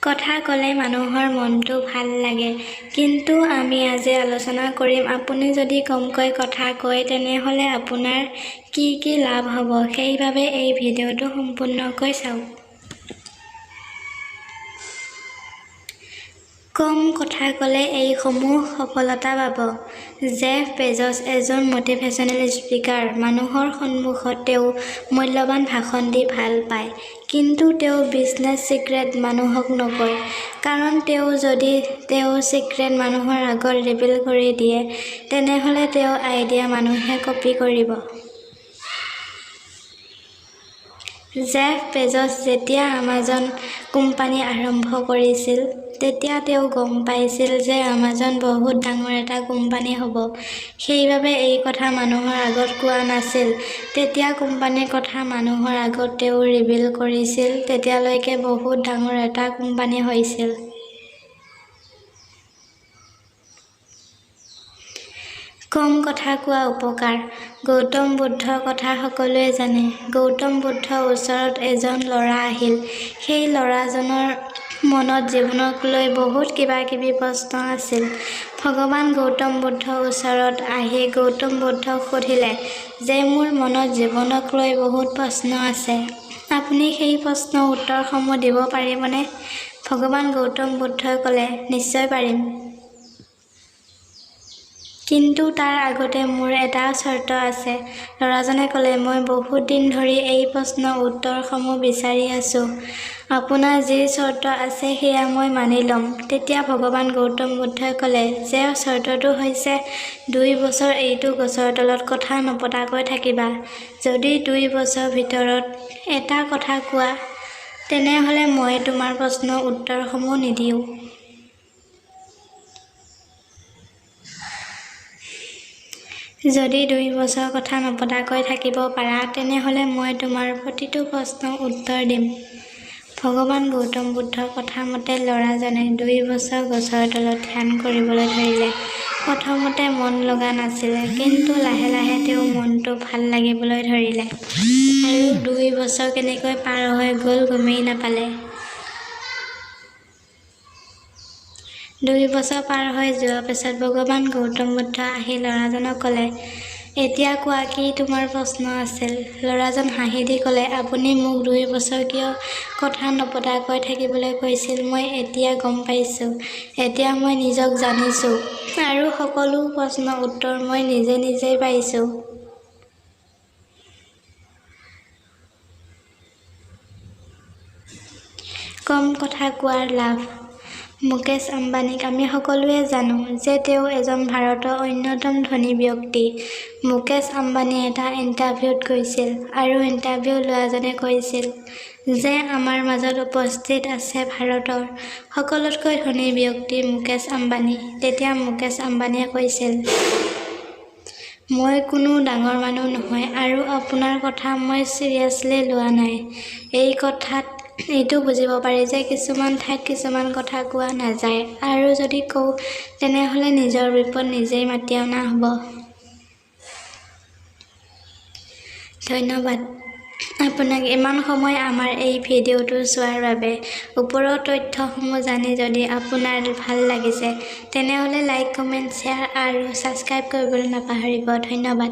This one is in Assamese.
কথা ক'লে মানুহৰ মনটো ভাল লাগে, কিন্তু আমি আজি আলোচনা কৰিম আপুনি যদি কমকৈ কথা কয় তেনেহ'লে আপোনাৰ কি কি লাভ হ'ব, সেইবাবে এই ভিডিঅ'টো সম্পূৰ্ণকৈ চাওক। কম কথা ক'লে এইসমূহ সফলতা পাব। জেফ বেজছ এজন মটিভেশ্যনেল স্পিকাৰ। মানুহৰ সন্মুখত তেওঁ মূল্যৱান ভাষণ দি ভাল পায়, কিন্তু তেওঁ বিজনেছ চিক্ৰেট মানুহক নকয়। কাৰণ যদি তেওঁ চিক্ৰেট মানুহৰ আগত ৰিভিল কৰি দিয়ে, তেনেহ'লে তেওঁৰ আইডিয়া মানুহে কপি কৰিব। জেফ বেজছ যেতিয়া আমাজন কোম্পানী আৰম্ভ কৰিছিল, তেতিয়া তেওঁ গম পাইছিল যে আমাজন বহুত ডাঙৰ এটা কোম্পানী হ'ব। সেইবাবে এই কথা মানুহৰ আগত কোৱা নাছিল। যেতিয়া কোম্পানীৰ কথা মানুহৰ আগত তেওঁ ৰিভিল কৰিছিল, তেতিয়ালৈকে বহুত ডাঙৰ এটা কোম্পানী হৈছিল। কম কথা কোৱা উপকাৰ। গৌতম বুদ্ধৰ কথা সকলোৱে জানে। গৌতম বুদ্ধৰ ওচৰত এজন ল'ৰা আহিল। সেই ল'ৰাজনৰ মনত জীৱনক লৈ বহুত কিবা-কিবি প্ৰশ্ন আছিল। ভগৱান গৌতম বুদ্ধৰ ওচৰত আহি গৌতম বুদ্ধক সুধিলে যে মোৰ মনত জীৱনক লৈ বহুত প্ৰশ্ন আছে। আপুনি সেই প্ৰশ্নৰ উত্তৰসমূহ দিব পাৰিবনে? ভগৱান গৌতম বুদ্ধই ক'লে, নিশ্চয় পাৰিম। কিন্তু তাৰ আগতে মোৰ এটা চৰ্ত আছে। ল'ৰাজনে ক'লে, মই বহুত দিন ধৰি এই প্ৰশ্নৰ উত্তৰসমূহ বিচাৰি আছোঁ। আপোনাৰ যি চৰ্ত আছে সেয়া মই মানি ল'ম। তেতিয়া ভগৱান গৌতম বুদ্ধই ক'লে যে চৰ্তটো হৈছে 2 বছৰ এইটো গছৰ তলত কথা নপতাকৈ থাকিবা। যদি 2 বছৰৰ ভিতৰত এটা কথা কোৱা, তেনেহ'লে মই তোমাৰ প্ৰশ্নৰ উত্তৰসমূহ নিদিওঁ। যদি 2 বছৰ কথা নপতাকৈ থাকিব পাৰা, তেনেহ'লে মই তোমাৰ প্ৰতিটো প্ৰশ্নৰ উত্তৰ দিম। ভগৱান গৌতম বুদ্ধৰ কথা মতে ল'ৰাজনে 2 বছৰ গছৰ তলত ধ্যান কৰিবলৈ ধৰিলে। প্ৰথমতে মন লগা নাছিল, কিন্তু লাহে লাহে তেওঁৰ মনটো ভাল লাগিবলৈ ধৰিলে। আৰু 2 বছৰ কেনেকৈ পাৰ হৈ গ'ল গমেই নাপালে। 2 বছৰ পাৰ হৈ যোৱাৰ পিছত ভগৱান গৌতম বুদ্ধ আহি ল'ৰাজনক ক'লে, এতিয়া কোৱা কি তোমাৰ প্ৰশ্ন আছিল? ল'ৰাজন হাঁহি দি ক'লে, আপুনি মোক 2 বছৰ কিয় কথা নপতাকৈ থাকিবলৈ কৈছিল মই এতিয়া গম পাইছোঁ। এতিয়া মই নিজক জানিছোঁ আৰু সকলো প্ৰশ্নৰ উত্তৰ মই নিজেই পাইছোঁ। কম কথা কোৱাৰ লাভ। মুকেশ আম্বানীক আমি সকলোৱে জানো যে তেওঁ এজন ভাৰতৰ অন্যতম ধনী ব্যক্তি। মুকেশ আম্বানীয়ে এটা ইণ্টাৰভিউত কৈছিল, আৰু ইণ্টাৰভিউ লোৱাজনে কৈছিল যে আমাৰ মাজত উপস্থিত আছে ভাৰতৰ সকলোতকৈ ধনী ব্যক্তি মুকেশ আম্বানী। তেতিয়া মুকেশ আম্বানীয়ে কৈছিল, মই কোনো ডাঙৰ মানুহ নহয় আৰু আপোনাৰ কথা মই চিৰিয়াছলি লোৱা নাই। এই কথাত এইটো বুজিব পাৰি যে কিছুমান ঠাইত কিছুমান কথা কোৱা নাযায়, আৰু যদি কওঁ তেনেহ'লে নিজৰ বিপদ নিজেই মাতি অনা হ'ব। ধন্যবাদ আপোনাক ইমান সময় আমাৰ এই ভিডিঅ'টো চোৱাৰ বাবে। ওপৰৰ তথ্যসমূহ জানি যদি আপোনাৰ ভাল লাগিছে, তেনেহ'লে লাইক, কমেণ্ট, শ্বেয়াৰ আৰু ছাবস্ক্ৰাইব কৰিবলৈ নাপাহৰিব। ধন্যবাদ।